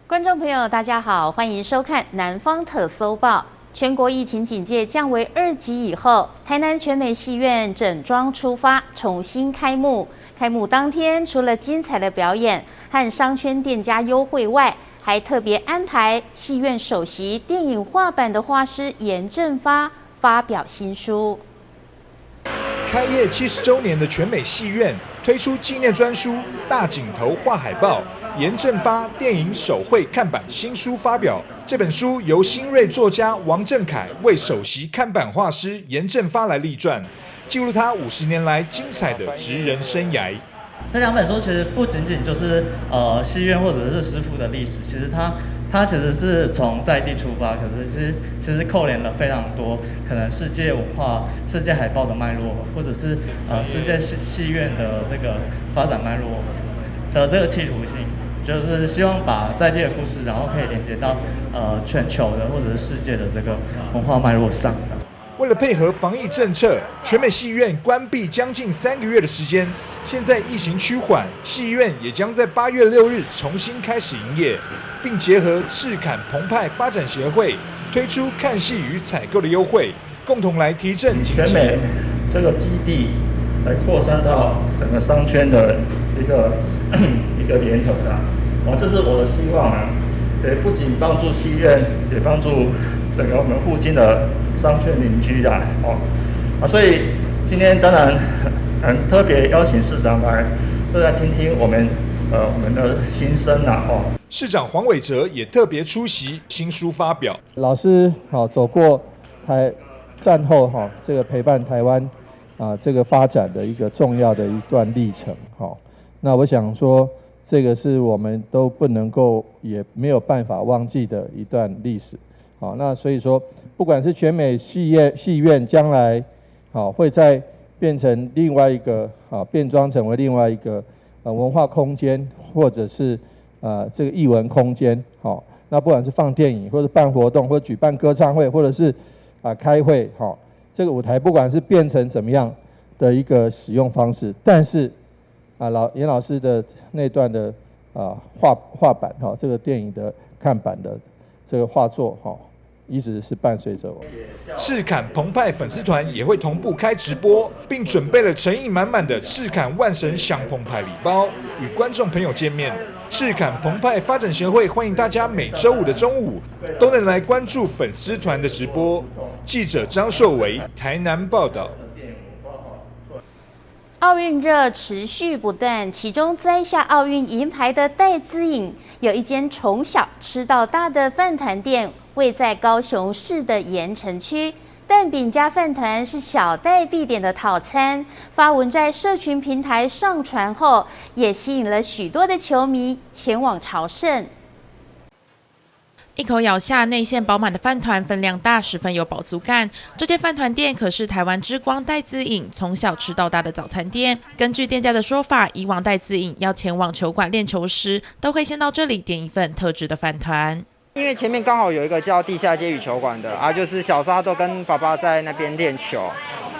观众朋友，大家好，欢迎收看《南方特搜报》。全国疫情警戒降为2级以后，台南全美戏院整装出发，重新开幕。开幕当天，除了精彩的表演和商圈店家优惠外，还特别安排戏院首席电影画板的画师严正发发表新书。开业70周年的全美戏院推出纪念专书，大镜头画海报。严正发电影手绘看板新书发表，这本书由新锐作家王正凯为首席看板画师严正发来立传，记录他50年来精彩的职人生涯。这2本书其实不仅仅就是戏院或者是师傅的历史，其实它其实是从在地出发，可是其实扣连了非常多可能世界文化、世界海报的脉络，或者是世界戏院的这个发展脉络的这个企图性。就是希望把在地的故事，然后可以连接到全球的或者是世界的这个文化脉络上。为了配合防疫政策，全美戏院关闭将近3个月的时间。现在疫情趋缓，戏院也将在8月6日重新开始营业，并结合赤坎澎湃发展协会推出看戏与采购的优惠，共同来提振经济。全美这个基地来扩散到整个商圈的一个联合的。这是我的希望啊！也不仅帮助戏院，也帮助整个我们附近的商圈邻居啊！所以今天当然很特别邀请市长来，就来听听我们的心声啊！市长黄伟哲也特别出席新书发表。老师走过战后这个陪伴台湾这个发展的一个重要的一段历程那我想说。这个是我们都不能够，也没有办法忘记的一段历史。那所以说，不管是全美戏院将来会再变成另外一个变装成为另外一个文化空间，或者是这个艺文空间。那不管是放电影，或者办活动，或者举办歌唱会，或者是开会，这个舞台不管是变成怎么样的一个使用方式，但是严老师的那段的画板这个电影的看板的这个画作一直是伴随着我。赤坎澎湃粉丝团也会同步开直播，并准备了诚意满满的赤坎万神享澎湃礼包，与观众朋友见面。赤坎澎湃发展协会欢迎大家每周5的中午都能来关注粉丝团的直播。记者张硕维台南报道。奥运热持续不断，其中摘下奥运银牌的戴资颖，有一间从小吃到大的饭团店，位在高雄市的盐城区。蛋饼加饭团是小戴必点的套餐，发文在社群平台上传后，也吸引了许多的球迷前往朝圣。一口咬下内馅饱满的饭团，分量大，十分有饱足感。这间饭团店可是台湾之光戴资颖从小吃到大的早餐店。根据店家的说法，以往戴资颖要前往球馆练球时，都会先到这里点一份特制的饭团。因为前面刚好有一个叫地下街羽球馆的就是小时候都跟爸爸在那边练球，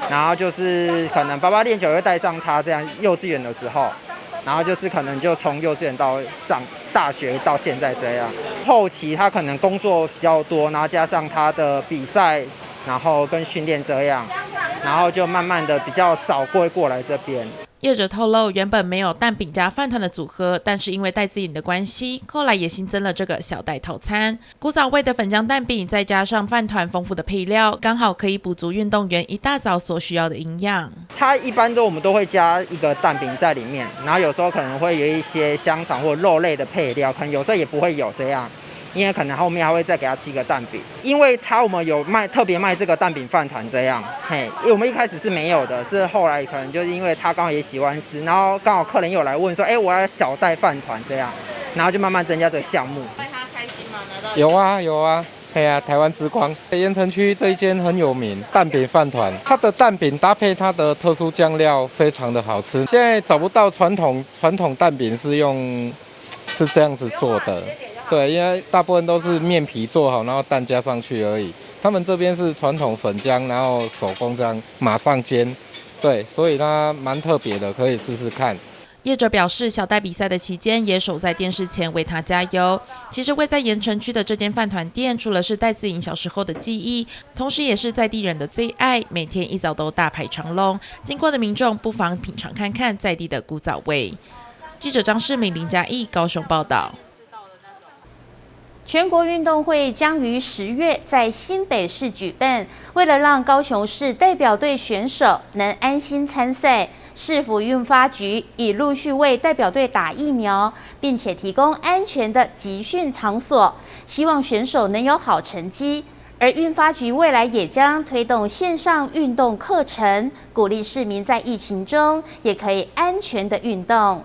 然后就是可能爸爸练球会带上他，这样幼稚园的时候。然后就是可能就从幼稚园到大学到现在这样，后期他可能工作比较多，然后加上他的比赛，然后跟训练这样，然后就慢慢的比较少过来这边。业者透露，原本没有蛋饼加饭团的组合，但是因为戴资颖的关系，后来也新增了这个小戴套餐。古早味的粉浆蛋饼，再加上饭团丰富的配料，刚好可以补足运动员一大早所需要的营养。它一般我们都会加一个蛋饼在里面，然后有时候可能会有一些香肠或肉类的配料，可能有时候也不会有这样。因为可能后面还会再给他吃一个蛋饼，因为我们有特别卖这个蛋饼饭团这样，因为我们一开始是没有的，是后来可能就是因为他刚好也喜欢吃，然后刚好客人有来问说，我要小袋饭团这样，然后就慢慢增加这个项目。为他开心吗？拿到有啊，台湾之光盐城区这一间很有名蛋饼饭团，它的蛋饼搭配它的特殊酱料，非常的好吃。现在找不到传统蛋饼是这样子做的。对，因为大部分都是面皮做好，然后蛋加上去而已。他们这边是传统粉浆，然后手工这样马上煎，对，所以它蛮特别的，可以试试看。业者表示，小戴比赛的期间也守在电视前为他加油。其实位在盐埕区的这间饭团店，除了是戴资颖小时候的记忆，同时也是在地人的最爱，每天一早都大排长龙，经过的民众不妨品尝看看在地的古早味。记者张世敏、林嘉义高雄报道。全国运动会将于10月在新北市举办。为了让高雄市代表队选手能安心参赛，市府运发局已陆续为代表队打疫苗，并且提供安全的集训场所，希望选手能有好成绩。而运发局未来也将推动线上运动课程，鼓励市民在疫情中也可以安全的运动。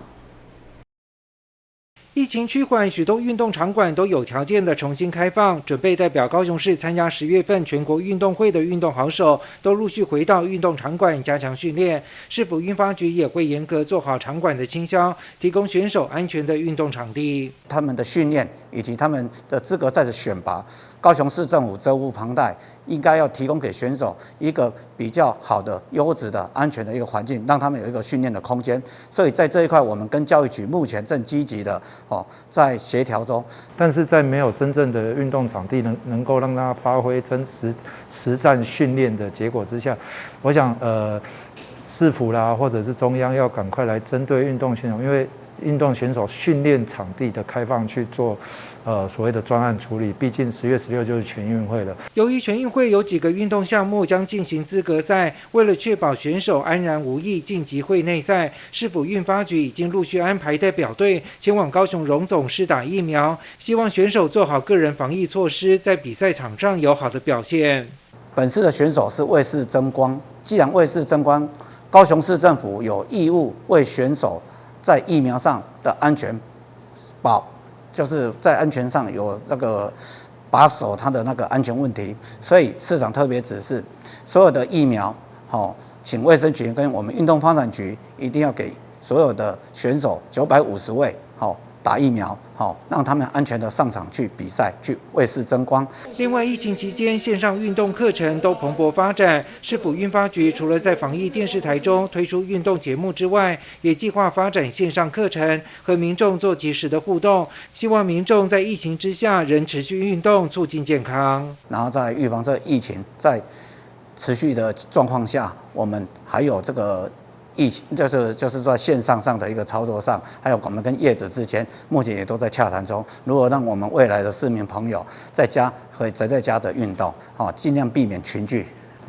疫情趋缓，许多运动场馆都有条件的重新开放，准备代表高雄市参加10月份全国运动会的运动好手都陆续回到运动场馆加强训练。市府运发局也会严格做好场馆的清消，提供选手安全的运动场地。他们的训练以及他们的资格赛的选拔，高雄市政府责无旁贷，应该要提供给选手一个比较好的、优质的、安全的一个环境，让他们有一个训练的空间。所以在这一块，我们跟教育局目前正积极的在协调中。但是在没有真正的运动场地能够让他发挥实战训练的结果之下，我想市府啦或者是中央要赶快来针对运动选手，因为运动选手训练场地的开放去做所谓的专案处理，毕竟10月16就是全运会了。由于全运会有几个运动项目将进行资格赛，为了确保选手安然无恙晋级会内赛，市府运发局已经陆续安排代表队前往高雄荣总施打疫苗，希望选手做好个人防疫措施，在比赛场上有好的表现。本次的选手是为市争光，既然为市争光，高雄市政府有义务为选手在疫苗上的安全就是在安全上有那个把守他的那个安全问题，所以市长特别指示，所有的疫苗，请卫生局跟我们运动发展局一定要给所有的选手950位，打疫苗，让他们安全的上场去比赛，去为市争光。另外，疫情期间线上运动课程都蓬勃发展。市府运发局除了在防疫电视台中推出运动节目之外，也计划发展线上课程，和民众做及时的互动，希望民众在疫情之下仍持续运动，促进健康。然后在预防这疫情在持续的状况下，我们还有这个就是在线上的一个操作上，还有我们跟业者之间目前也都在洽谈中，如何让我们未来的市民朋友在家可以宅在家的运动，尽量避免群聚。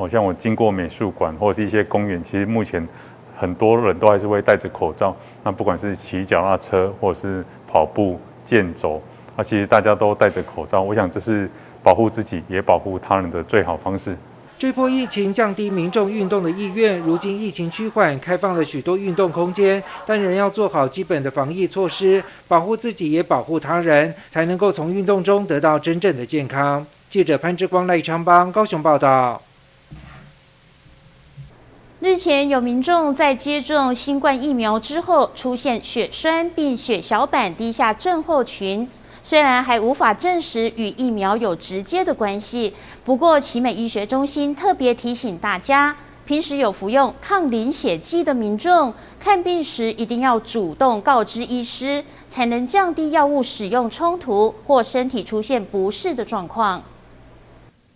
像我经过美术馆或者是一些公园，其实目前很多人都还是会戴着口罩。那不管是骑脚踏车或者是跑步、健走，其实大家都戴着口罩。我想这是保护自己也保护他人的最好方式。这波疫情降低民众运动的意愿，如今疫情趋缓，开放了许多运动空间，但仍要做好基本的防疫措施，保护自己也保护他人，才能够从运动中得到真正的健康。记者潘志光、赖昌邦高雄报道。日前有民众在接种新冠疫苗之后出现血栓并血小板低下症候群。虽然还无法证实与疫苗有直接的关系，不过奇美医学中心特别提醒大家，平时有服用抗凝血剂的民众，看病时一定要主动告知医师，才能降低药物使用冲突或身体出现不适的状况。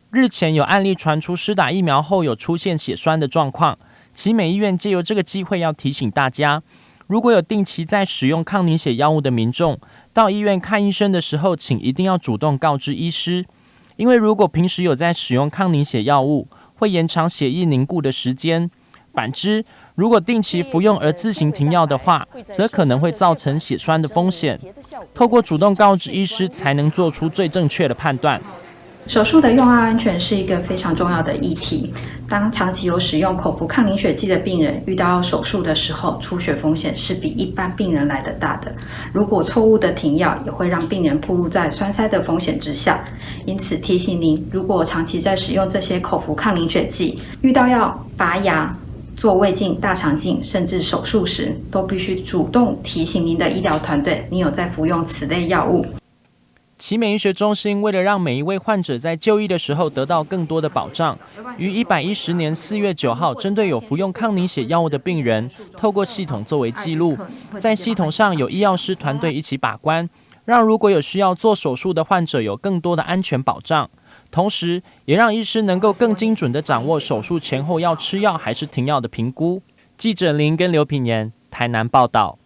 日前有案例传出施打疫苗后有出现血栓的状况，奇美医院借由这个机会要提醒大家，如果有定期在使用抗凝血药物的民众，到医院看医生的时候，请一定要主动告知医师，因为如果平时有在使用抗凝血药物，会延长血液凝固的时间。反之，如果定期服用而自行停药的话，则可能会造成血栓的风险。透过主动告知医师，才能做出最正确的判断。手术的用药安全是一个非常重要的议题。当长期有使用口服抗凝血剂的病人遇到手术的时候，出血风险是比一般病人来得大的。如果错误的停药，也会让病人暴露在栓塞的风险之下。因此提醒您，如果长期在使用这些口服抗凝血剂，遇到要拔牙、做胃镜、大肠镜，甚至手术时，都必须主动提醒您的医疗团队，你有在服用此类药物。奇美医学中心为了让每一位患者在就医的时候得到更多的保障，于110年4月9号，针对有服用抗凝血药物的病人，透过系统作为记录，在系统上有医药师团队一起把关，让如果有需要做手术的患者有更多的安全保障，同时也让医师能够更精准地掌握手术前后要吃药还是停药的评估。记者林跟刘品言台南报道。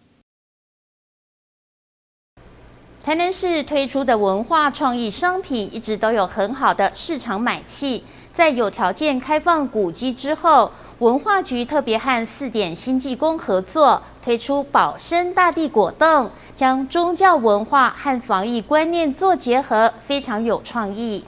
台南市推出的文化创意商品一直都有很好的市场买气，在有条件开放古迹之后，文化局特别和4点新济公合作，推出保生大地果冻，将宗教文化和防疫观念做结合，非常有创意。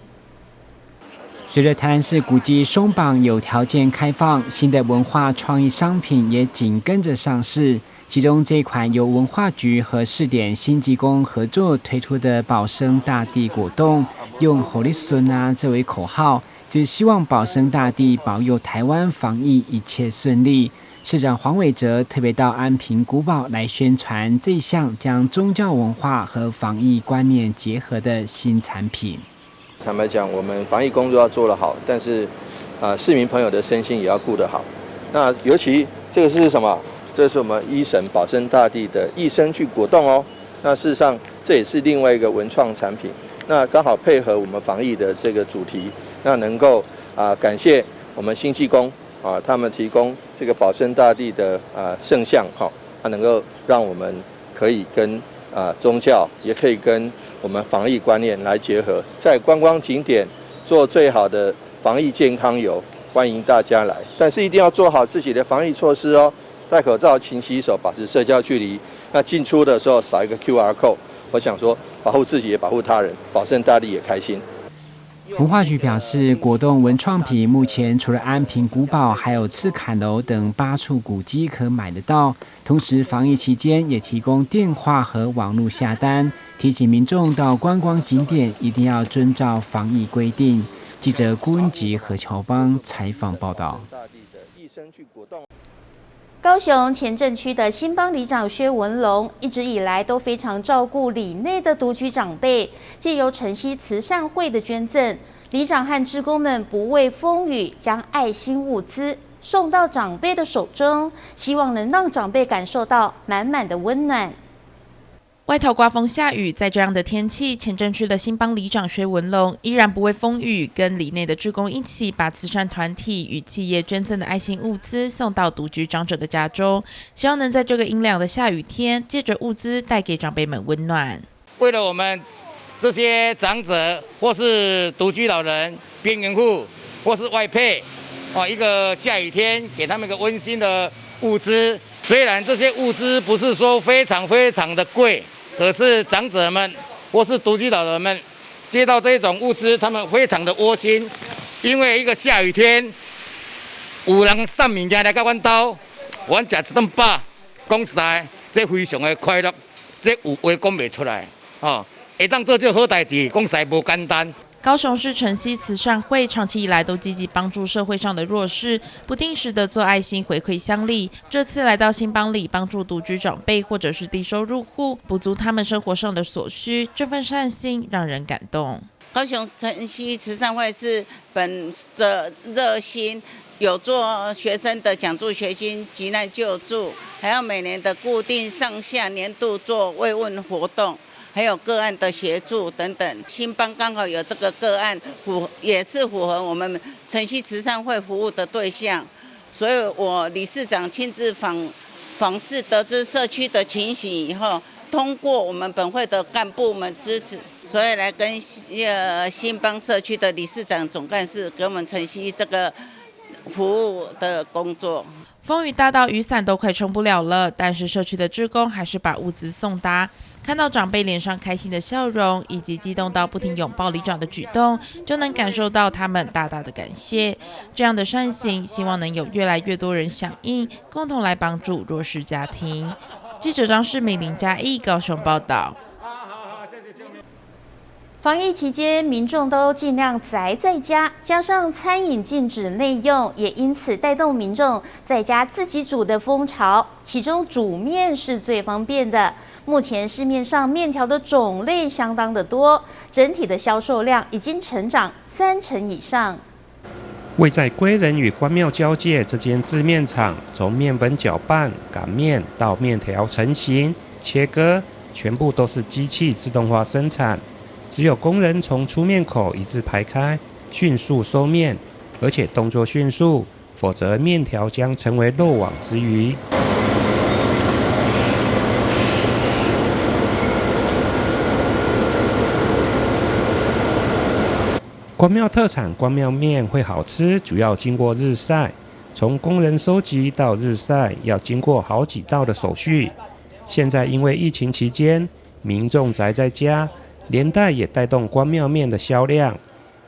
随着台南市古迹松绑有条件开放，新的文化创意商品也紧跟着上市。其中这款由文化局和4点新济公合作推出的保生大地果冻，用"活力孙啊"作为口号，只希望保生大地保佑台湾防疫一切顺利。市长黄伟哲特别到安平古堡来宣传这项将宗教文化和防疫观念结合的新产品。坦白讲，我们防疫工作要做得好，但是市民朋友的身心也要顾得好。那尤其这个是什么？这是我们医神保生大帝的益生菌果冻哦。那事实上这也是另外一个文创产品。那刚好配合我们防疫的这个主题，那能够感谢我们新济公他们提供这个保生大帝的圣像它能够让我们可以跟宗教，也可以跟我们防疫观念来结合，在观光景点做最好的防疫健康游，欢迎大家来。但是一定要做好自己的防疫措施哦。戴口罩、勤洗手、保持社交距离。那进出的时候扫一个 QR code。我想说，保护自己也保护他人，保生大帝也开心。文化局表示，果冻文创品目前除了安平古堡，还有赤坎楼等8处古迹可买得到。同时，防疫期间也提供电话和网络下单，提醒民众到观光景点一定要遵照防疫规定。记者顾恩吉、何乔邦采访报道。高雄前镇区的新邦里长薛文龙一直以来都非常照顾里内的独居长辈，借由晨曦慈善会的捐赠，里长和志工们不畏风雨，将爱心物资送到长辈的手中，希望能让长辈感受到满满的温暖。外头刮风下雨，在这样的天气，前镇区的新邦里长薛文龙依然不畏风雨，跟里内的志工一起把慈善团体与企业捐赠的爱心物资送到独居长者的家中，希望能在这个阴凉的下雨天，借着物资带给长辈们温暖。为了我们这些长者或是独居老人、边缘户或是外配，一个下雨天给他们一个温馨的物资。虽然这些物资不是说非常的贵，可是长者们或是独居老人们接到这种物资，他们非常的窝心，因为一个下雨天，有人送物件来到阮兜，阮吃一顿饱，讲实在，这非常的快乐，这有话讲袂出来，会当做这好代志，讲实在无简单。高雄市晨曦慈善会长期以来都积极帮助社会上的弱势，不定时的做爱心回馈乡里。这次来到新邦里帮助独居长辈或者是低收入户，补足他们生活上的所需，这份善心让人感动。高雄晨曦慈善会是本着热心，有做学生的奖助学金、急难救助，还有每年的固定上下年度做慰问活动。还有个案的协助等等，新邦刚好有这个个案，也是符合我们晨曦慈善会服务的对象，所以我理事长亲自访视，得知社区的情形以后，通过我们本会的干部们支持，所以来跟新邦社区的理事长总干事给我们晨曦这个服务的工作。风雨大到雨伞都快撑不了了，但是社区的志工还是把物资送达。看到长辈脸上开心的笑容，以及激动到不停拥抱里长的举动，就能感受到他们大大的感谢。这样的善行，希望能有越来越多人响应，共同来帮助弱势家庭。记者张世美、林嘉义高雄报道。防疫期间，民众都尽量宅在家，加上餐饮禁止内用，也因此带动民众在家自己煮的风潮。其中煮面是最方便的。目前市面上面条的种类相当的多，整体的销售量已经成长30%以上。位在归仁与关庙交界这间制面厂，从面粉搅拌、擀面到面条成型、切割，全部都是机器自动化生产。只有工人从出面口一字排开，迅速收面，而且动作迅速，否则面条将成为漏网之鱼。关庙特产关庙面会好吃，主要经过日晒，从工人收集到日晒要经过好几道的手续。现在因为疫情期间，民众宅在家，连带也带动关庙面的销量。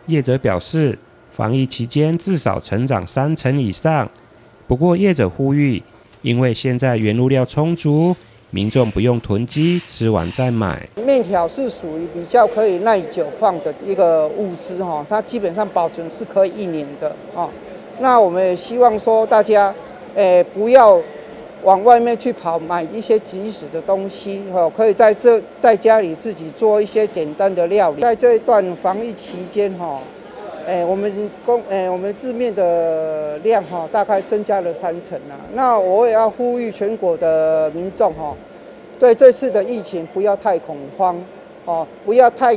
业者表示，防疫期间至少成长30%以上。不过业者呼吁，因为现在原物料充足，民众不用囤积，吃完再买。面条是属于比较可以耐久放的一个物资哈，它基本上保存是可以1年的哦。那我们也希望说大家，不要往外面去跑买一些即食的东西哈，可以在家里自己做一些简单的料理。在这一段防疫期间哈，我们制面的量哈大概增加了30%啊。那我也要呼吁全国的民众哈，对这次的疫情不要太恐慌哦，不要太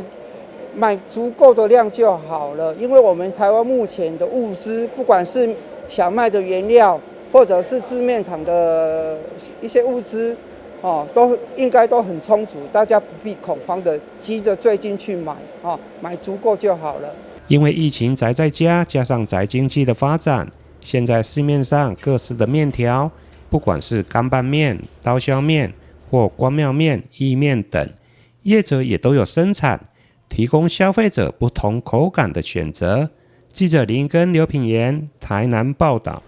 买足够的量就好了。因为我们台湾目前的物资，不管是小麦的原料，或者是制面厂的一些物资，哦，应该都很充足，大家不必恐慌的急着追进去买，哦，买足够就好了。因为疫情宅在家，加上宅经济的发展，现在市面上各式的面条，不管是干拌面、刀削面或关庙面、意面等，业者也都有生产，提供消费者不同口感的选择。记者林根、刘品言，台南报道。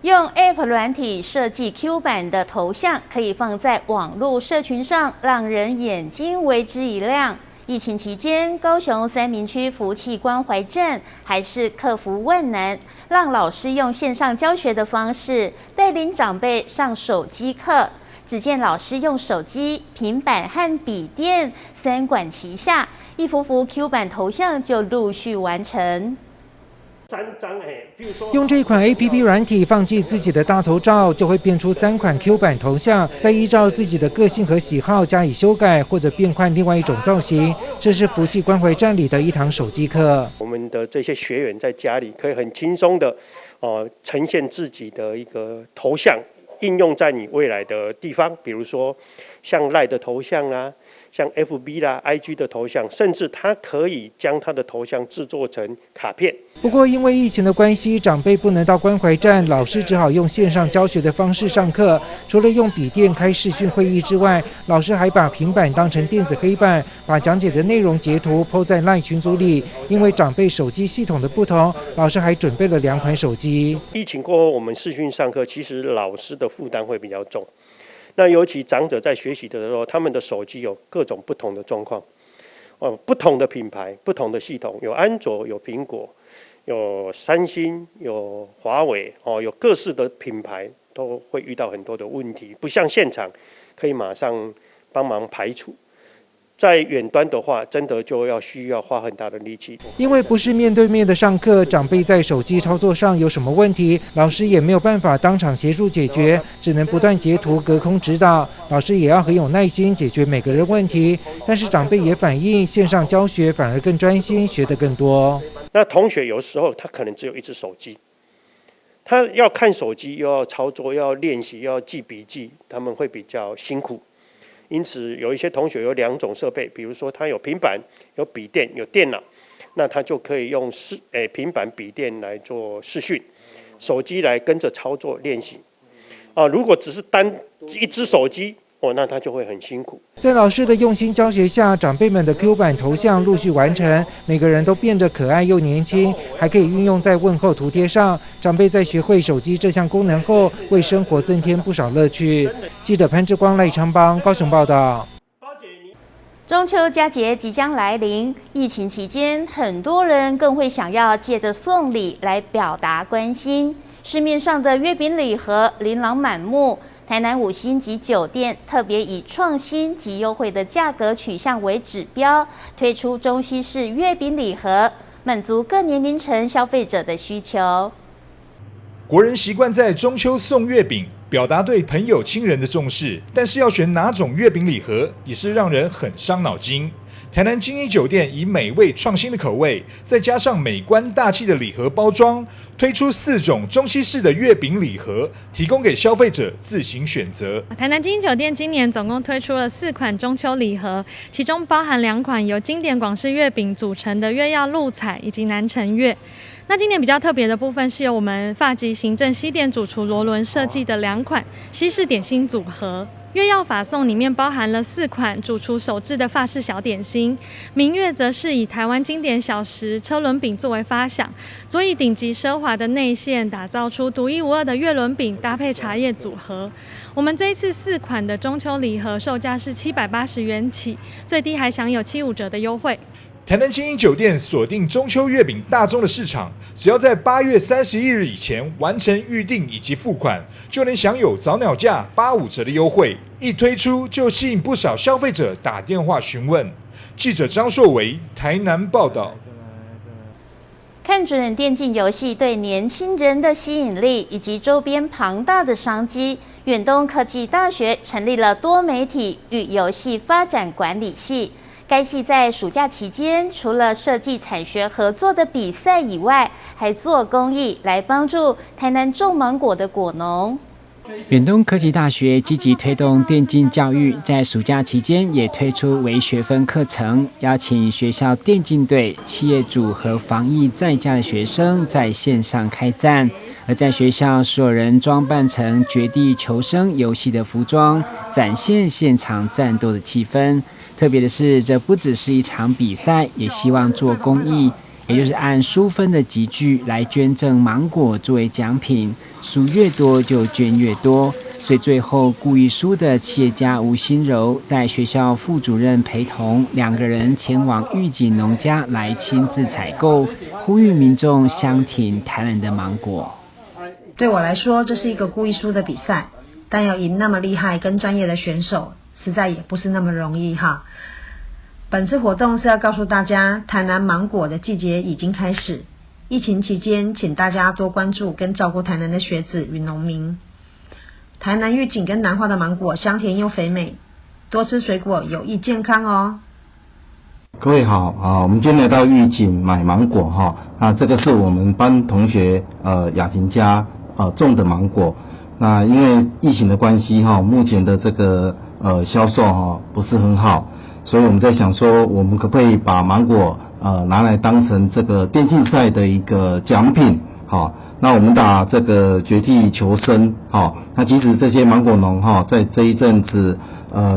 用 App 软体设计 Q 版的头像，可以放在网络社群上，让人眼睛为之一亮。疫情期间，高雄三民区福气关怀站还是克服万难，让老师用线上教学的方式带领长辈上手机课。只见老师用手机、平板和笔电3管齐下，一幅幅 Q 版头像就陆续完成。用这款 APP 软体放进自己的大头照，就会变出3款 Q 版头像，再依照自己的个性和喜好加以修改或者变换另外一种造型。这是福气关怀站里的一堂手机课。我们的这些学员在家里可以很轻松的呈现自己的一个头像，应用在你未来的地方，比如说像 LINE 的头像啦，像 FB 啦、IG 的头像，甚至他可以将他的头像制作成卡片。不过因为疫情的关系，长辈不能到关怀站，老师只好用线上教学的方式上课。除了用笔电开视讯会议之外，老师还把平板当成电子黑板，把讲解的内容截图 po 在 LINE 群组里。因为长辈手机系统的不同，老师还准备了2款手机。疫情过后，我们视讯上课，其实老师的负担会比较重。那尤其长者在学习的时候，他们的手机有各种不同的状况，不同的品牌、不同的系统，有安卓、有苹果、有三星、有华为，有各式的品牌，都会遇到很多的问题，不像现场可以马上帮忙排除。在远端的话，真的就需要花很大的力气。因为不是面对面的上课，长辈在手机操作上有什么问题，老师也没有办法当场协助解决，只能不断截图隔空指导。老师也要很有耐心解决每个人问题，但是长辈也反映，线上教学反而更专心，学得更多。那同学有时候他可能只有一只手机，他要看手机，又要操作，又要练习，又要记笔记，他们会比较辛苦。因此，有一些同学有2种设备，比如说他有平板、有笔电、有电脑，那他就可以用平板、笔电来做视讯，手机来跟着操作练习。如果只是单一只手机，那他就会很辛苦。在老师的用心教学下，长辈们的 Q 版头像陆续完成，每个人都变得可爱又年轻，还可以运用在问候图贴上。长辈在学会手机这项功能后，为生活增添不少乐趣。记者潘志光、赖昌邦高雄报道。中秋佳节即将来临，疫情期间，很多人更会想要借着送礼来表达关心。市面上的月饼礼盒琳琅满目，台南5星级酒店特别以创新及优惠的价格取向为指标，推出中西式月饼礼盒，满足各年龄层消费者的需求。国人习惯在中秋送月饼，表达对朋友亲人的重视，但是要选哪种月饼礼盒，也是让人很伤脑筋。台南金一酒店以美味创新的口味，再加上美观大气的礼盒包装，推出4种中西式的月饼礼盒，提供给消费者自行选择。台南金一酒店今年总共推出了4款中秋礼盒，其中包含2款由经典广式月饼组成的月曜鹿彩以及南城月。那今年比较特别的部分是由我们发集行政西点主厨罗伦设计的2款西式点心组合。月曜法送里面包含了4款主厨手制的法式小点心，明月则是以台湾经典小食车轮饼作为发想，佐以顶级奢华的内馅，打造出独一无二的月轮饼搭配茶叶组合。我们这一次4款的中秋礼盒售价是780元起，最低还享有75折的优惠。台南金鹰酒店锁定中秋月饼大宗的市场，只要在8月31日以前完成预订以及付款，就能享有早鸟价85折的优惠。一推出就吸引不少消费者打电话询问。记者张硕维台南报道。看准电竞游戏对年轻人的吸引力以及周边庞大的商机，远东科技大学成立了多媒体与游戏发展管理系。该系在暑假期间，除了设计产学合作的比赛以外，还做公益来帮助台南种芒果的果农。远东科技大学积极推动电竞教育，在暑假期间也推出微学分课程，邀请学校电竞队、企业主和防疫在家的学生在线上开战。而在学校，所有人装扮成绝地求生游戏的服装，展现现场战斗的气氛。特别的是，这不只是一场比赛，也希望做公益，也就是按书分的集聚来捐赠芒果作为奖品，数越多就捐越多。所以最后故意输的企业家吴心柔在学校副主任陪同2个人前往玉井农家来亲自采购，呼吁民众相挺台南的芒果。对我来说，这是一个故意输的比赛，但要赢那么厉害跟专业的选手，实在也不是那么容易哈。本次活动是要告诉大家，台南芒果的季节已经开始。疫情期间，请大家多关注跟照顾台南的学子与农民。台南玉井跟南化的芒果香甜又肥美，多吃水果有益健康哦。各位好啊，我们今天来到玉井买芒果哈，那这个是我们班同学雅婷家种的芒果。那因为疫情的关系哈，目前的这个销售哈不是很好，所以我们在想说，我们可不可以把芒果拿来当成这个电竞赛的一个奖品？好，那我们打这个绝地求生，好，那其实这些芒果农哈，在这一阵子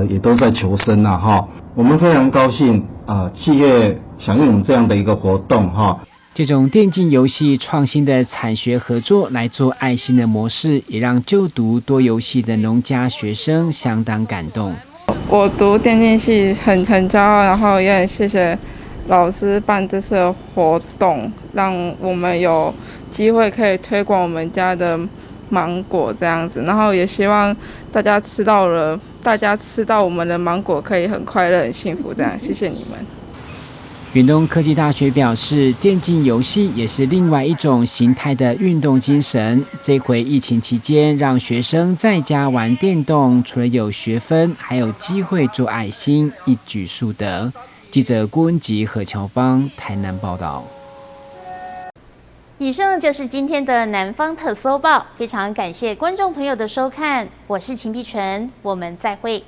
也都在求生呐哈。我们非常高兴企业响应我们这样的一个活动哈。这种电竞游戏创新的产学合作来做爱心的模式，也让就读多游戏的农家学生相当感动。我读电竞系很骄傲，然后也很谢谢老师办这次的活动，让我们有机会可以推广我们家的芒果这样子，然后也希望大家吃到我们的芒果可以很快乐很幸福这样，谢谢你们。远东科技大学表示，电竞游戏也是另外一种形态的运动精神。这回疫情期间，让学生在家玩电动，除了有学分，还有机会做爱心，一举数得。记者郭文吉、何乔邦台南报道。以上就是今天的南方特搜报，非常感谢观众朋友的收看，我是秦碧纯，我们再会。